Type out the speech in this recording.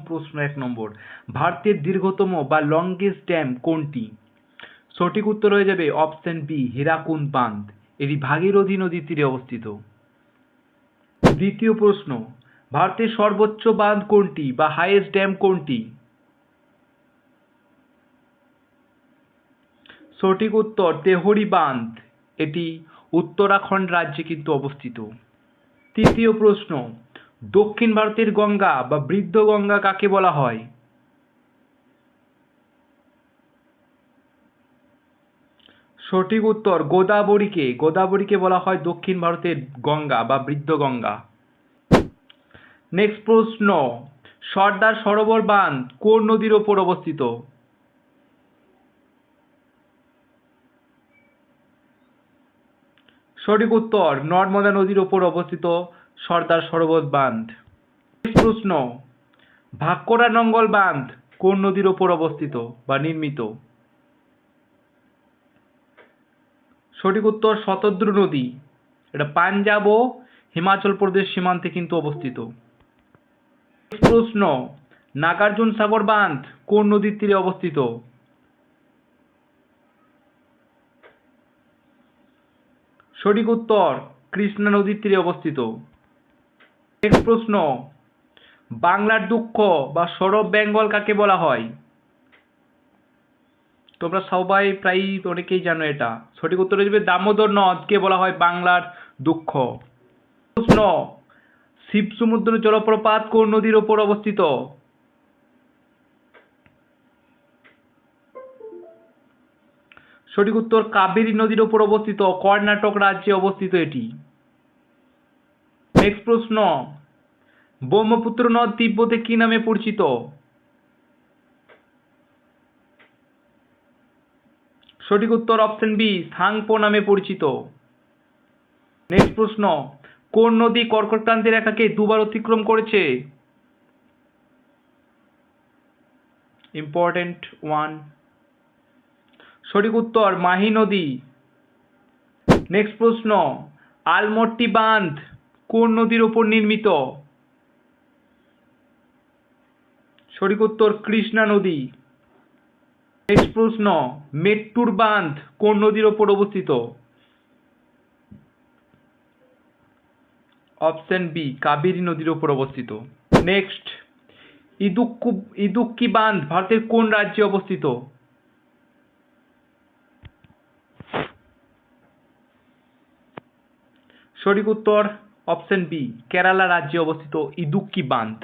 প্রশ্ন 1 নম্বর, ভারতের দীর্ঘতম বা লংগেস্ট ড্যাম কোনটি? সঠিক উত্তর হয়ে যাবে অপশন বি, হীরাকুদ বাঁধ। এটি ভাগীরথী নদীর তীরে অবস্থিত। দ্বিতীয় প্রশ্ন, ভারতের সর্বোচ্চ বাঁধ কোনটি বা হাইয়েস্ট ড্যাম কোনটি? সঠিক উত্তর তেহরি বাঁধ। এটি উত্তরাখণ্ড রাজ্যে কিন্তু অবস্থিত। তৃতীয় প্রশ্ন, দক্ষিণ ভারতের গঙ্গা বা বৃদ্ধ গঙ্গা কাকে বলা হয়? সঠিক উত্তর গোদাবরীকে বলা হয় দক্ষিণ ভারতের গঙ্গা বা বৃদ্ধ গঙ্গা। নেক্সট প্রশ্ন, সর্দার সরোবর বাঁধ কোন নদীর ওপর অবস্থিত? সঠিক উত্তর নর্মদা নদীর ওপর অবস্থিত সর্দার সরোবর বাঁধ। নেক্সট প্রশ্ন, ভাক্করা নঙ্গল বাঁধ কোন নদীর ওপর অবস্থিত বা নির্মিত? সঠিক উত্তর শতদ্রু নদী। এটা পাঞ্জাব ও হিমাচল প্রদেশ সীমান্তে কিন্তু অবস্থিত। প্রশ্ন, নাগার্জুন সাগর বাঁধ কোন নদীর তীরে অবস্থিত? সঠিক উত্তর কৃষ্ণা নদীর তীরে অবস্থিত। নেক্সট প্রশ্ন, বাংলার দুঃখ বা সৌরভ বেঙ্গল কাকে বলা হয়? তোমরা সবাই প্রায় অনেকেই জানো এটা। সঠিক উত্তর হয়ে যাবে দামোদর নদকে বলা হয় বাংলার দুঃখ। প্রশ্ন, শিব সমুদ্র জলপ্রপাত কোন নদীর ওপর অবস্থিত? সঠিক উত্তর কাবেরী নদীর ওপর অবস্থিত, কর্ণাটক রাজ্যে অবস্থিত এটি। নেক্সট প্রশ্ন, ব্রহ্মপুত্র নদ তিব্বতে কি নামে পরিচিত? সঠিক উত্তর অপশন বি, সাংপো নামে পরিচিত। নেক্সট প্রশ্ন, কোন নদী কর্কটক্রান্তি রেখাকে দুবার অতিক্রম করেছে? Important one. সঠিক উত্তর মাহি নদী। নেক্সট প্রশ্ন, আলমট্টি বাঁধ কোন নদীর ওপর নির্মিত? সঠিক উত্তর কৃষ্ণা নদী। নেক্সট প্রশ্ন, মেট্টুর বাঁধ কোন নদীর ওপর অবস্থিত? অপশন বি, কাবেরী নদীর ওপর অবস্থিত। নেক্সট, ইদুক্কি বাঁধ ভারতের কোন রাজ্যে অবস্থিত? সঠিক উত্তর অপশন বি, কেরালা রাজ্যে অবস্থিত ইদুক্কি বাঁধ।